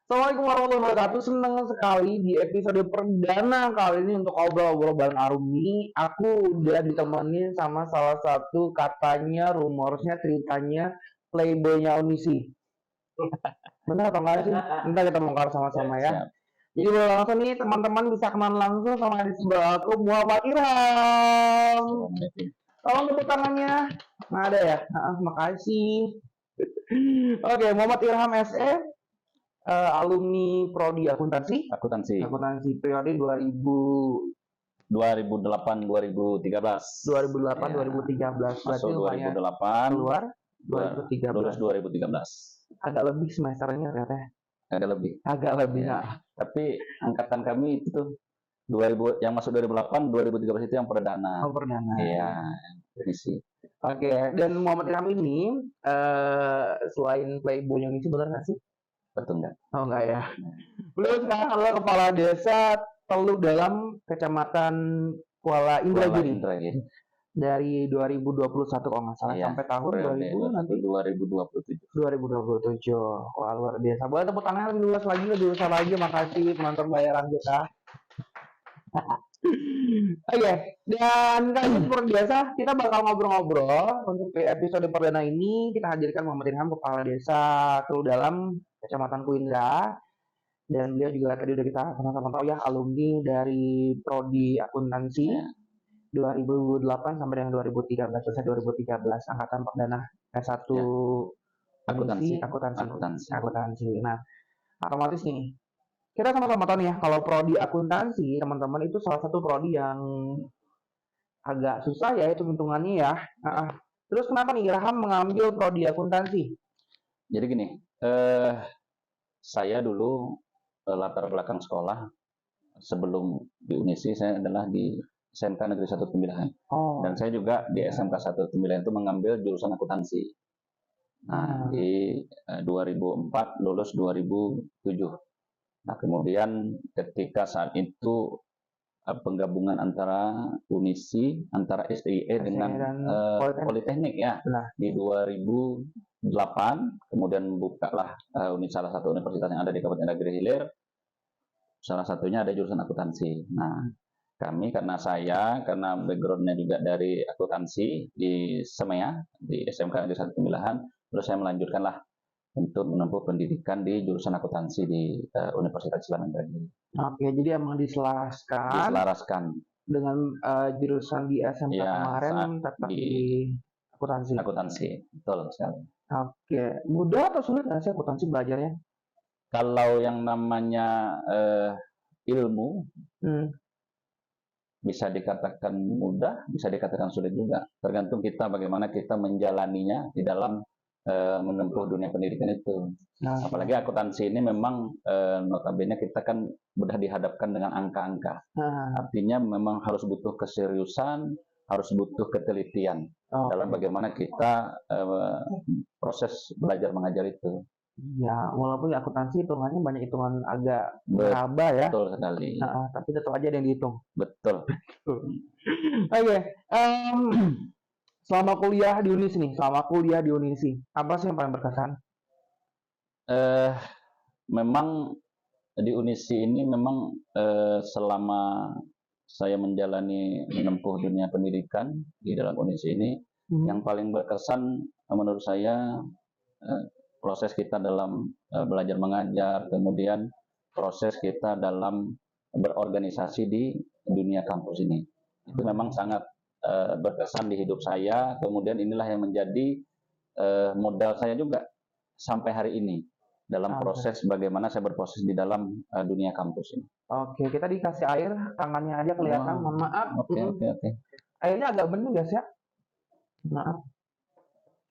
Assalamualaikum warahmatullahi wabarakatuh. Senang sekali di episode perdana kali ini untuk ngobrol-ngobrol bareng Arumi. Aku udah ditemenin sama salah satu katanya, rumornya, ceritanya playboynya Unisi. Benar atau enggak sih? Nanti kita bongkar sama-sama ya. Siap. Jadi boleh langsung nih teman-teman bisa kenal langsung sama di sebelah aku Muhammad Ilham. Tolong tepuk tangannya. Nah, ada ya? Makasih. Oke, Muhammad Ilham SE, alumni Prodi Akuntansi Akuntansi periode 2008 2013. 2008 Ya. 2013 Masuk 2008 keluar lulus 2013 2013. agak lebih semesternya ternyata Agak lebih. ya. Tapi angkatan kami itu tuh 2000 yang masuk 2008 2013 itu yang perdana. Perdana. Iya, isi. Oke, dan Muhammad Ilham ini selain playboy yang ini benar nggak sih? Betul nggak? Oh enggak ya. Beliau sekarang adalah kepala desa Teluk Dalam, Kecamatan Kuala Indragiri. Dari 2021 kalau nggak salah sampai tahun 2000 nanti 2027. Wah, luar biasa. Boleh tepuk tangan lebih luas lagi. Makasih penonton bayaran kita. Oke, dan kali ini seperti biasa kita bakal ngobrol-ngobrol. Untuk episode perdana ini kita hadirkan Muhammad Ilham, kepala desa Teluk Dalam, Kecamatan Kuindra. Dan dia juga tadi udah kita sama-sama tahu ya, alumni dari Prodi Akuntansi 2008 sampai dengan 2013, selesai 2013, angkatan perdana S1 akuntansi. Nah, otomatis nih kita sama-sama tahu nih ya, kalau Prodi Akuntansi teman-teman itu salah satu prodi yang agak susah ya hitung-hitungannya ya. Terus kenapa nih Ilham mengambil Prodi Akuntansi? Jadi gini, saya dulu latar belakang sekolah sebelum di Unisi saya adalah di SMK Negeri 1 Tembilahan. Dan saya juga di SMK 1 Tembilahan itu mengambil jurusan akuntansi. Nah, di 2004 lulus 2007. Nah, kemudian ketika saat itu penggabungan antara Unisi, antara SIE dengan Politeknik ya, di 2008, kemudian bukalah salah satu universitas yang ada di Kabupaten Indragiri Hilir. Salah satunya ada jurusan akuntansi. Nah, kami karena backgroundnya juga dari akuntansi di SEMEA, di SMK Negeri 1 Tembilahan, terus saya melanjutkanlah untuk menempuh pendidikan di jurusan akuntansi di Universitas Islam Indragiri. Oke, jadi emang diselaraskan dengan jurusan di SMK kemarin tetap di akuntansi. Akuntansi, betul sekali. Oke, mudah atau sulit nggak sih akuntansi belajarnya? Kalau yang namanya ilmu, bisa dikatakan mudah, bisa dikatakan sulit juga. Tergantung kita bagaimana kita menjalaninya di dalam menempuh dunia pendidikan itu. Apalagi akuntansi ini memang notabene kita kan mudah dihadapkan dengan angka-angka. Artinya memang harus butuh keseriusan, harus butuh ketelitian dalam bagaimana kita proses belajar mengajar itu. Ya, walaupun akuntansi hitungannya banyak hitungan agak beraba ya. Betul sekali. Tapi tetap aja ada yang dihitung. Betul. Oke. Selama kuliah di Unisi apa sih yang paling berkesan? Memang di Unisi ini memang selama saya menjalani menempuh dunia pendidikan di dalam Unisi ini, yang paling berkesan menurut saya proses kita dalam belajar mengajar, kemudian proses kita dalam berorganisasi di dunia kampus ini. Itu memang sangat berkesan di hidup saya, kemudian inilah yang menjadi modal saya juga sampai hari ini dalam proses bagaimana saya berproses di dalam dunia kampus ini. Oke, kita dikasih air, tangannya aja kelihatan, mohon maaf. Oke. Airnya agak bening guys ya, maaf.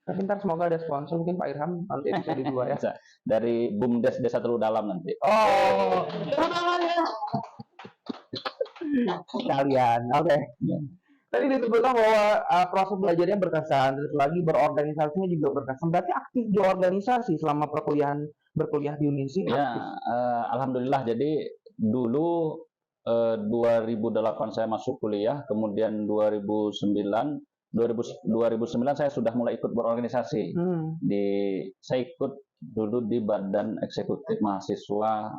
Tapi ntar semoga ada sponsor, mungkin Pak Ilham nanti bisa di dua ya. Dari BUMDes Desa Teluk Dalam nanti. Sekalian, oke. Tadi disebutkan bahwa proses belajarnya berkesan, terus lagi berorganisasinya juga berkesan. Berarti aktif di organisasi selama berkuliah di Unisi? Ya, alhamdulillah. Jadi dulu 2008 saya masuk kuliah, kemudian 2009 saya sudah mulai ikut berorganisasi. Saya ikut dulu di Badan Eksekutif Mahasiswa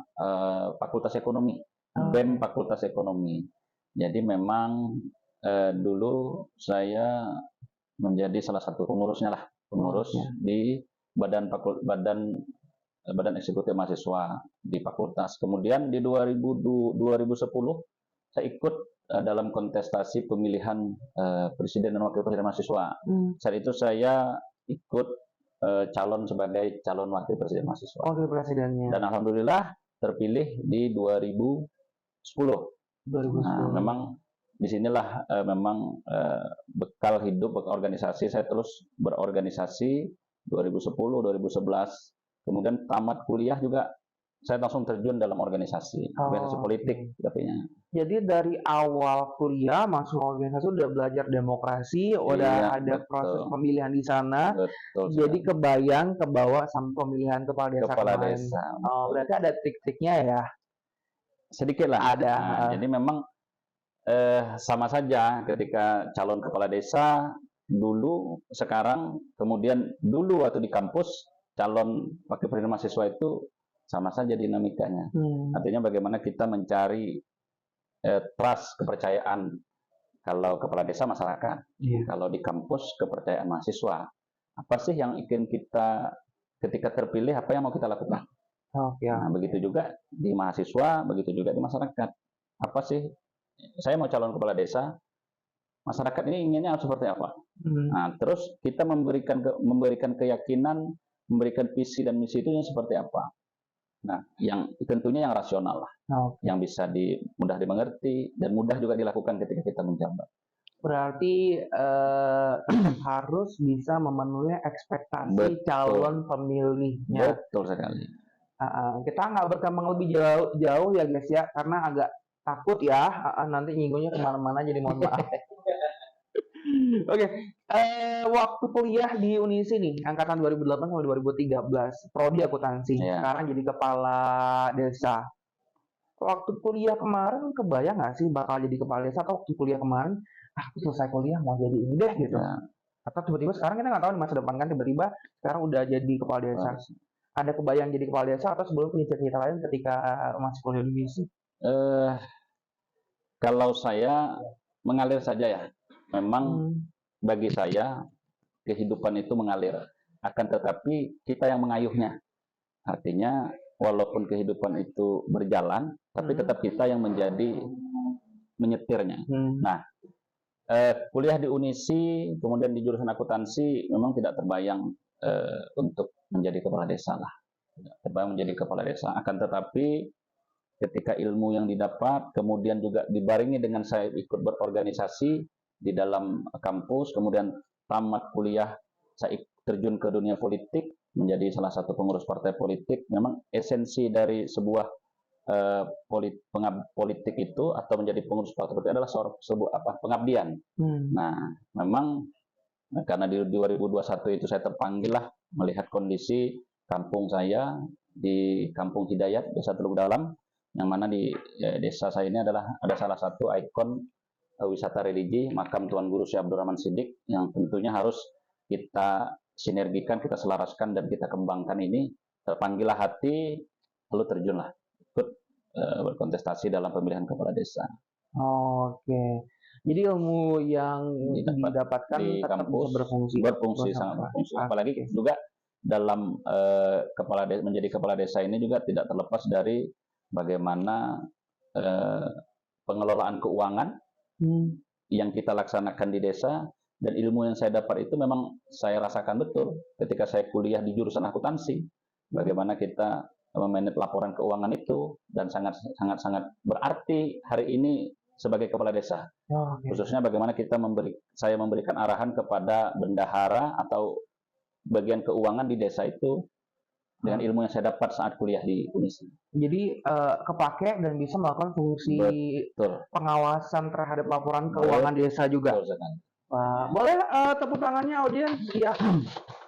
Fakultas Ekonomi, BEM Fakultas Ekonomi. Jadi memang dulu saya menjadi salah satu pengurusnya lah, pengurus di Badan Eksekutif Mahasiswa di fakultas. Kemudian di 2010 saya ikut dalam kontestasi pemilihan presiden dan wakil presiden mahasiswa. Saat itu saya ikut calon sebagai calon wakil presiden mahasiswa. Wakil presidennya. Dan alhamdulillah terpilih di 2010. Nah, memang disinilah memang bekal hidup organisasi. Saya terus berorganisasi 2010, 2011. Kemudian tamat kuliah juga saya langsung terjun dalam organisasi politik katanya. Jadi dari awal kuliah masuk organisasi udah belajar demokrasi, udah ada proses pemilihan di sana. Betul. Jadi kebayang ke bawah sampai pemilihan kepala desa. Desa. Oh, berarti ada trik-triknya ya? Sedikit lah. Ada. Nah, jadi memang sama saja ketika calon kepala desa dulu, sekarang, kemudian dulu waktu di kampus calon wakil presiden mahasiswa itu sama saja dinamikanya. Artinya bagaimana kita mencari trust, kepercayaan. Kalau kepala desa masyarakat, kalau di kampus kepercayaan mahasiswa. Apa sih yang ingin kita ketika terpilih, apa yang mau kita lakukan? Nah, begitu juga di mahasiswa, begitu juga di masyarakat. Apa sih? Saya mau calon kepala desa, masyarakat ini inginnya seperti apa? Nah, terus kita memberikan keyakinan, memberikan visi dan misi itu yang seperti apa? Nah, yang tentunya yang rasional lah, yang bisa mudah dimengerti dan mudah juga dilakukan ketika kita menjabat. Berarti harus bisa memenuhi ekspektasi calon pemilihnya. Betul sekali. Kita nggak berkembang lebih jauh ya guys ya, karena agak takut ya, nanti nyinggungnya kemana-mana, jadi mohon maaf. Oke, waktu kuliah di Unisi nih, angkatan 2008 sampai 2013, prodi akuntansi. Sekarang jadi kepala desa. Waktu kuliah kemarin kebayang nggak sih bakal jadi kepala desa, atau waktu kuliah kemarin, aku selesai kuliah mau jadi ini deh gitu. Atau tiba-tiba sekarang kita nggak tahu di masa depan kan, tiba-tiba sekarang udah jadi kepala desa. Ada kebayang jadi kepala desa atau sebelum punya cerita lain ketika masih kuliah di Unisi? Kalau saya mengalir saja ya. Memang bagi saya kehidupan itu mengalir, akan tetapi kita yang mengayuhnya. Artinya walaupun kehidupan itu berjalan, tapi tetap kita yang menjadi menyetirnya. Nah, kuliah di Unisi, kemudian di jurusan akuntansi, memang tidak terbayang untuk menjadi kepala desa lah. Tidak terbayang menjadi kepala desa. Akan tetapi ketika ilmu yang didapat, kemudian juga dibarengi dengan saya ikut berorganisasi di dalam kampus, kemudian tamat kuliah saya terjun ke dunia politik, menjadi salah satu pengurus partai politik. Memang esensi dari sebuah politik itu atau menjadi pengurus partai politik adalah sebuah pengabdian. Nah, memang karena di 2021 itu saya terpanggil lah melihat kondisi kampung saya di Kampung Hidayat, Desa Teluk Dalam, yang mana di desa saya ini ada salah satu ikon wisata religi, makam Tuan Guru Syekh Abdul Rahman Siddiq, yang tentunya harus kita sinergikan, kita selaraskan, dan kita kembangkan ini. Terpanggillah hati, lalu terjunlah ikut berkontestasi dalam pemilihan kepala desa. Oke. Jadi ilmu yang didapatkan di kampus berfungsi sangat berfungsi. Apalagi juga dalam menjadi kepala desa ini juga tidak terlepas dari bagaimana pengelolaan keuangan yang kita laksanakan di desa, dan ilmu yang saya dapat itu memang saya rasakan betul ketika saya kuliah di jurusan akuntansi, bagaimana kita memanage laporan keuangan itu, dan sangat berarti hari ini sebagai kepala desa. Khususnya bagaimana saya memberikan arahan kepada bendahara atau bagian keuangan di desa itu dengan ilmu yang saya dapat saat kuliah di Unisi. Jadi kepake dan bisa melakukan fungsi pengawasan terhadap laporan keuangan desa juga. Boleh tepuk tangannya audiens? Iya.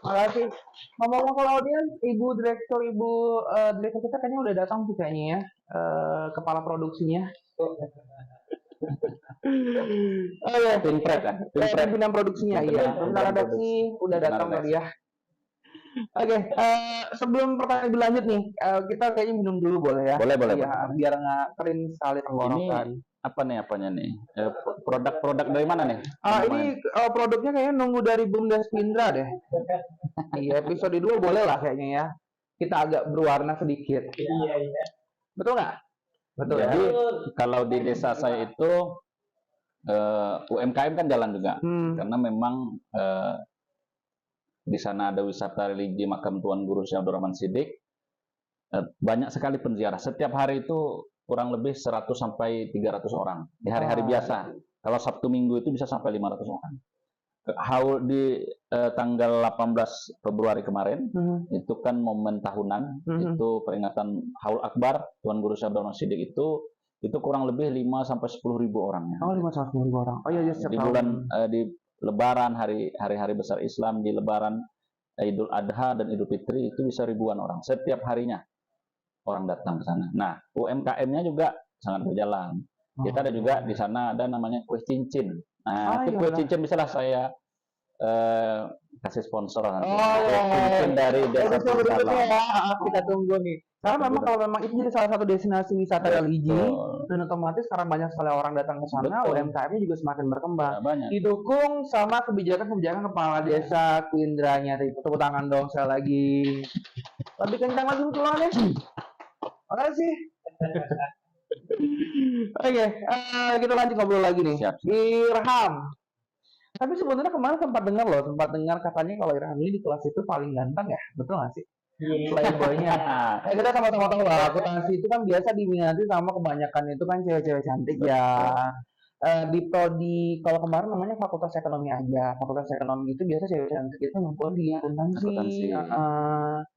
Makasih. Ngomong-ngomong audiens, Ibu direktur kita kayaknya udah datang tuh kayaknya ya, kepala produksinya. Pimpinan produksinya, iya. Pimpinan redaksi udah datang kali ya. Oke, sebelum pertanyaan lebih lanjut nih, kita kayaknya minum dulu boleh ya? Boleh, boleh, Iya, boleh. biar nggak kering sekali Ini tenggorokan. apa nih apanya nih? Produk-produk dari mana nih? Ini produknya kayaknya nunggu dari Bumdes Pindra deh. Iya, episode 2 boleh lah kayaknya ya. Kita agak berwarna sedikit. Betul nggak? Betul ya? Jadi kalau di desa saya itu UMKM kan jalan juga, karena memang di sana ada wisata religi makam Tuan Guru Syekh Abdul Rahman Siddiq. Banyak sekali penziarah. Setiap hari itu kurang lebih 100 sampai 300 orang di hari-hari biasa. Kalau Sabtu Minggu itu bisa sampai 500 orang. Haul di tanggal 18 Februari kemarin, itu kan momen tahunan, itu peringatan Haul Akbar Tuan Guru Syekh Abdul Rahman Siddiq itu kurang lebih 5 sampai 10 ribu orangnya. Oh, 5 sampai 10 ribu orang. Oh iya, di bulan di Lebaran, hari-hari besar Islam, di Lebaran, Idul Adha dan Idul Fitri itu bisa ribuan orang setiap harinya orang datang ke sana. Nah, UMKM-nya juga sangat berjalan. Kita ada juga di sana ada namanya kue cincin. Nah, itu kue cincin misalnya saya kasih sponsor nanti. Kue cincin dari desa ya, kita tunggu nih. Karena memang kalau memang itu jadi salah satu destinasi wisata religi, dan otomatis karena banyak sekali orang datang ke sana, UMKM-nya juga semakin berkembang. Didukung sama kebijakan-kebijakan kepala desa Kuindranya. Tepuk tangan dong sekali lagi. Lebih kencang lagi tulannya. Makasih. Oke, kita lanjut ngobrol lagi nih. Irham. Tapi sebenarnya kemarin sempat dengar katanya kalau Irham ini di kelas itu paling ganteng ya, betul nggak sih? Playboynya. Kita sama-sama tahu lah, akuntansi itu kan biasa diminati sama kebanyakan itu kan cewek-cewek cantik ya. Di prodi kalau kemarin namanya Fakultas Ekonomi aja. Fakultas Ekonomi itu biasa cewek cantik itu ngumpul di akuntansi.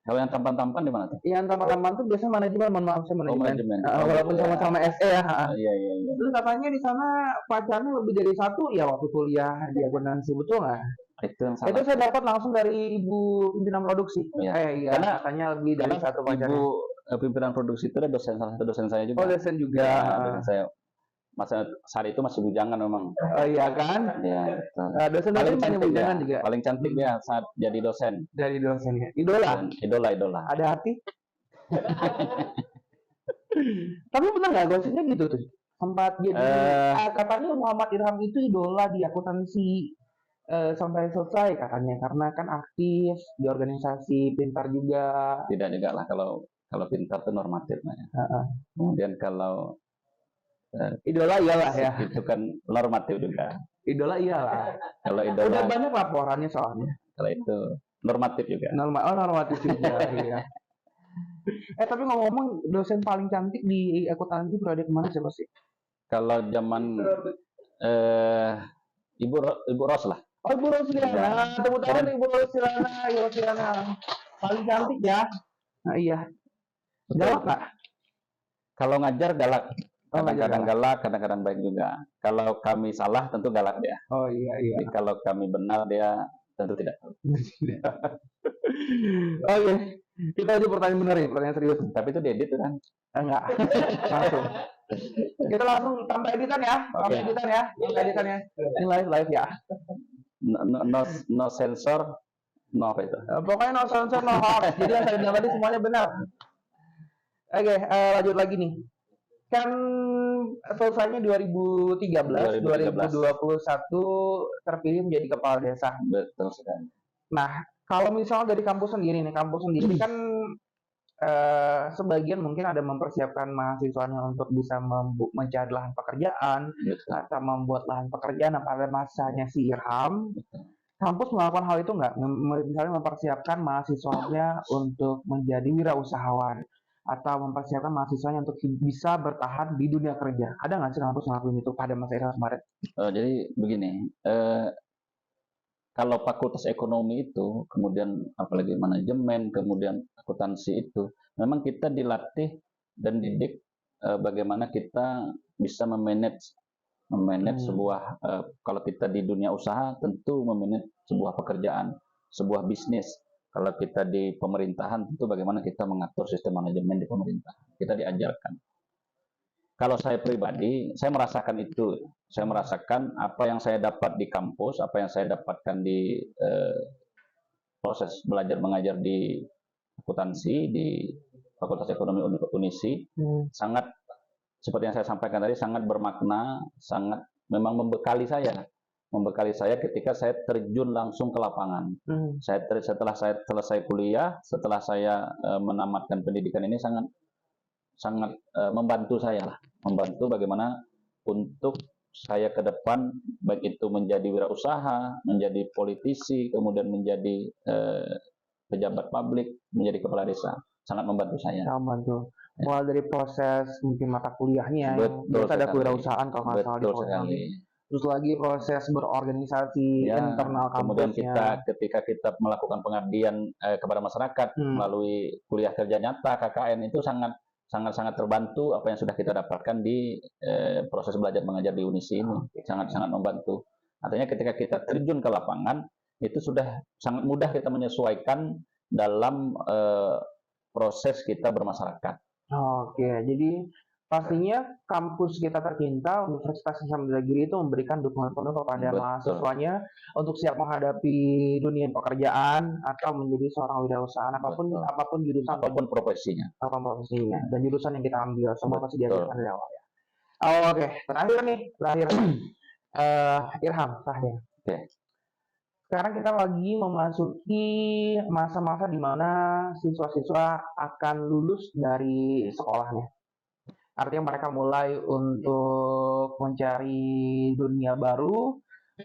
Kalau yang tampan-tampan di mana tuh? Yang tampan-tampan tuh biasa manajemen, mohon maaf saya manajemen. Walaupun sama-sama SE ya. Iya. Terus katanya di sana pacarnya lebih dari satu ya waktu kuliah di akuntansi, betul nggak? Itu yang salah. Itu saya dapat langsung dari ibu pimpinan produksi. Iya. Karena katanya lebih dari satu pacarnya. Ibu pimpinan produksi itu ada salah satu dosen saya juga. Oh, dosen juga. Dosen saya. Masa saat itu masih bujangan memang. Oh iya kan? Iya. Dosen paling banyak bujangan juga. Paling cantik dia saat jadi dosen. Dari dosen ya. Idola. Ada hati. Tapi benar nggak gosipnya gitu tuh? Sempat jadi katanya Muhammad Irham itu idola di akuntansi sampai selesai katanya karena kan aktif di organisasi, pintar juga. Tidak juga lah kalau pintar itu normatif ya. Kemudian kalau idola iyalah ya. Itu kan normatif juga. Idola iyalah. Kalau idola udah banyak laporannya soalnya. Kalau itu normatif juga. Normatif juga. Iya. Tapi ngomong-ngomong dosen paling cantik di akuntansi periode kemana siapa sih? Kalau zaman Ibu Ros lah. Oh, Ibu Rosliana. Tepuk tangan Ibu Rosliana. Paling cantik ya. Nah, iya. Galak nggak? Kalau ngajar galak. Kadang-kadang galak, kadang-kadang baik juga. Kalau kami salah, tentu galak dia. Oh iya. Jadi, kalau kami benar, dia tentu tidak. Oke, kita aja pertanyaan benar ya, pertanyaan serius. Tapi itu diedit kan? Enggak, langsung. Kita langsung tanpa editan ya, Ini live ya. No sensor, no apa itu? Pokoknya no sensor, no hoax. Jadi yang saya bilang tadi semuanya benar. Oke, lanjut lagi nih. Kan selesainya 2013, 2021 terpilih menjadi kepala desa. Betul sekali. Nah, kalau misalnya dari kampus sendiri kan sebagian mungkin ada mempersiapkan mahasiswanya untuk bisa mencari lahan pekerjaan atau membuat lahan pekerjaan pada masanya si Irham. Kampus melakukan hal itu nggak? Misalnya mempersiapkan mahasiswanya untuk menjadi wirausahawan atau mempersiapkan mahasiswanya untuk bisa bertahan di dunia kerja. Ada nggak sih kampus ngelakuin itu pada masa Irham kemarin? Jadi begini, kalau fakultas ekonomi itu, kemudian apalagi manajemen, kemudian akuntansi itu, memang kita dilatih dan didik bagaimana kita bisa memanage sebuah, kalau kita di dunia usaha tentu memanage sebuah pekerjaan, sebuah bisnis. Kalau kita di pemerintahan tentu bagaimana kita mengatur sistem manajemen di pemerintahan. Kita diajarkan. Kalau saya pribadi, saya merasakan itu. Saya merasakan apa yang saya dapat di kampus, apa yang saya dapatkan di proses belajar mengajar di akuntansi di Fakultas Ekonomi Unisi sangat seperti yang saya sampaikan tadi sangat bermakna, sangat memang membekali saya ketika saya terjun langsung ke lapangan. Setelah saya selesai kuliah, setelah saya menamatkan pendidikan ini sangat membantu membantu bagaimana untuk saya ke depan baik itu menjadi wirausaha, menjadi politisi, kemudian menjadi pejabat publik, menjadi kepala desa. Sangat membantu saya. Sangat membantu. Mulai dari proses mungkin mata kuliahnya yang biasa ada kewirausahaan kalau nggak salah di Polri. Terus lagi proses berorganisasi internal kampusnya. Kemudian ketika kita melakukan pengabdian kepada masyarakat melalui kuliah kerja nyata KKN itu sangat terbantu apa yang sudah kita dapatkan di proses belajar mengajar di Unisi ini. Sangat membantu. Artinya ketika kita terjun ke lapangan itu sudah sangat mudah kita menyesuaikan dalam proses kita bermasyarakat. Oke, jadi pastinya kampus kita tercinta, Universitas Islam Indragiri itu memberikan dukungan penuh kepada mahasiswanya untuk siap menghadapi dunia pekerjaan atau menjadi seorang wirausahaan apapun jurusan apapun profesinya. Dan jurusan yang kita ambil semua pasti diajarkan dari awal ya. Oke, terakhir Irham terakhir. Oke. Sekarang kita lagi memasuki masa-masa di mana siswa-siswa akan lulus dari sekolahnya. Artinya mereka mulai untuk mencari dunia baru,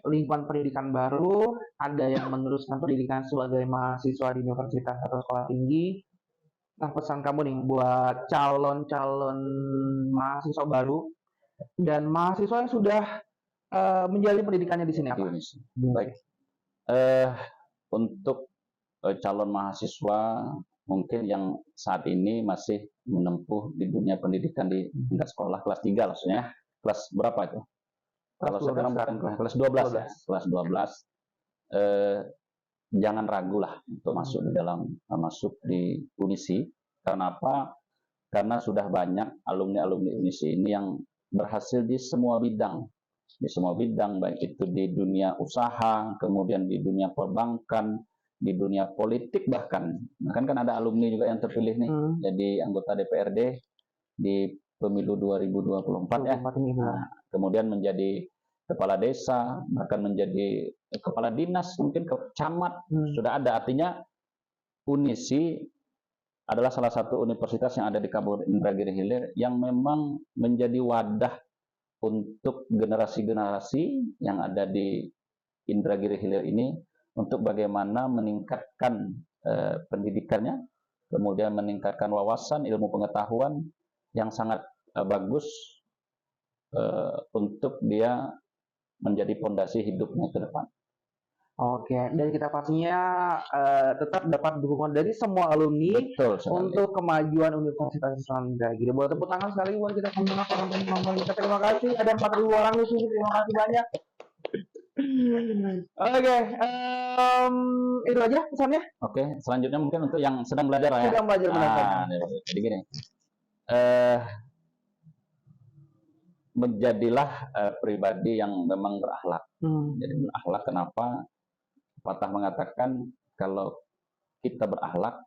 lingkungan pendidikan baru, ada yang meneruskan pendidikan sebagai mahasiswa di universitas atau sekolah tinggi. Nah, pesan kamu nih buat calon-calon mahasiswa baru dan mahasiswa yang sudah menjalani pendidikannya di sini apa? Baik. Untuk calon mahasiswa mungkin yang saat ini masih menempuh di dunia pendidikan di tingkat sekolah kelas 3 maksudnya. Kelas berapa itu? Kalau sekarang bukan kelas 12 ya. Kelas 12. Jangan ragu lah untuk masuk di Unisi. Karena apa? Karena sudah banyak alumni Unisi ini yang berhasil di semua bidang. Baik itu di dunia usaha, kemudian di dunia perbankan, di dunia politik bahkan kan ada alumni juga yang terpilih nih jadi anggota DPRD di pemilu 2024 ya. Nah, kemudian menjadi kepala desa, bahkan menjadi kepala dinas, mungkin ke camat sudah ada. Artinya Unisi adalah salah satu universitas yang ada di Kabupaten Indragiri Hilir yang memang menjadi wadah untuk generasi-generasi yang ada di Indragiri Hilir ini untuk bagaimana meningkatkan pendidikannya, kemudian meningkatkan wawasan, ilmu pengetahuan yang sangat bagus untuk dia menjadi fondasi hidupnya ke depan. Oke, dan kita pastinya tetap dapat dukungan dari semua alumni untuk kemajuan Universitas Islam Indragiri. Buat tepuk tangan sekali buat kita semua teman-teman kita. Terima kasih, ada 4.000 orang di sini. Terima kasih banyak. Oke, itu aja pesannya. Oke, selanjutnya mungkin untuk yang sedang belajar ya. Sedang belajar jadi gini, menjadilah pribadi yang memang berakhlak. Jadi berakhlak kenapa? Patah mengatakan kalau kita berakhlak,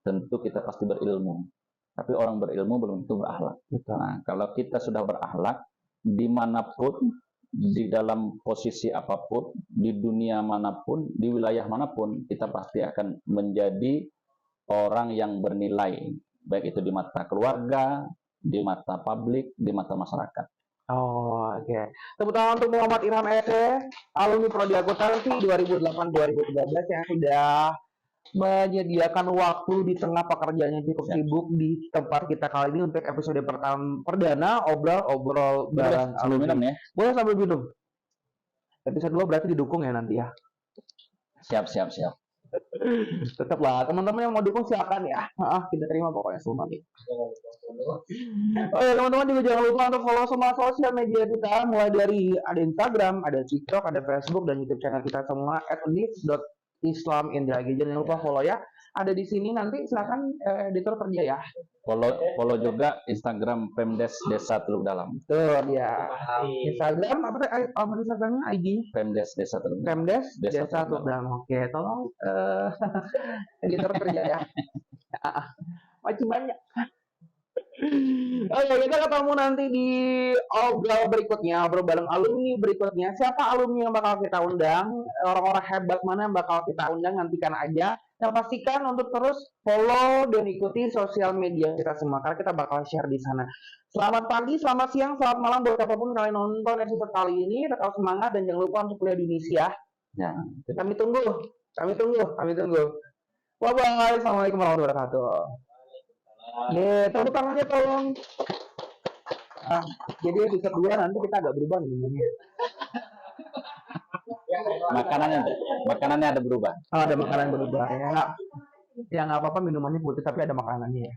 tentu kita pasti berilmu. Tapi orang berilmu belum tentu berakhlak. Nah, kalau kita sudah berakhlak, dimanapun, di dalam posisi apapun, di dunia manapun, di wilayah manapun, kita pasti akan menjadi orang yang bernilai, baik itu di mata keluarga, di mata publik, di mata masyarakat. Oke. Tepuk tangan untuk Muhammad Irham S.E, alumni Prodi Akuntansi 2008-2013 yang sudah menyediakan waktu di tengah pekerjaannya cukup sibuk di tempat kita kali ini untuk episode perdana obrol bareng sambil minum ya. Boleh sambil minum. Episode 2 berarti didukung ya nanti ya. Siap. Tetaplah teman-teman yang mau dukung silakan ya. Kita terima pokoknya semua nanti. Oh ya teman-teman juga jangan lupa untuk follow semua sosial media kita, mulai dari ada Instagram, ada TikTok, ada Facebook dan YouTube channel kita semua @unis.islamindragiri. Jangan lupa follow ya. ada di sini nanti silakan editor kerja ya. Follow juga Instagram Pemdes Desa Teluk Dalam. Tuh dia. Instagram apa Instagramnya IG? Pemdes Desa Teluk Dalam. Pemdes Desa Desa Teluk Teluk Dalam. Oke, tolong editor kerja ya. Macam banyak. Oke, kita ketemu nanti di obrol berikutnya, obrol bareng alumni berikutnya. Siapa alumni yang bakal kita undang? Orang-orang hebat mana yang bakal kita undang? Nantikan aja. Dan pastikan untuk terus follow dan ikuti sosial media kita semua, karena kita bakal share di sana. Selamat pagi, selamat siang, selamat malam buat siapapun kalian nonton episode kali ini. Tetap semangat dan jangan lupa untuk kuliah di Indonesia. Ya, kami tunggu. Bye bye. Assalamualaikum warahmatullahi wabarakatuh. Tepuk tangannya tolong. Jadi episode 2 nanti kita agak berubah nih. Makanannya ada berubah. Oh, ada makanan berubah ya. Ya nggak apa-apa minumannya putih tapi ada makanannya ya.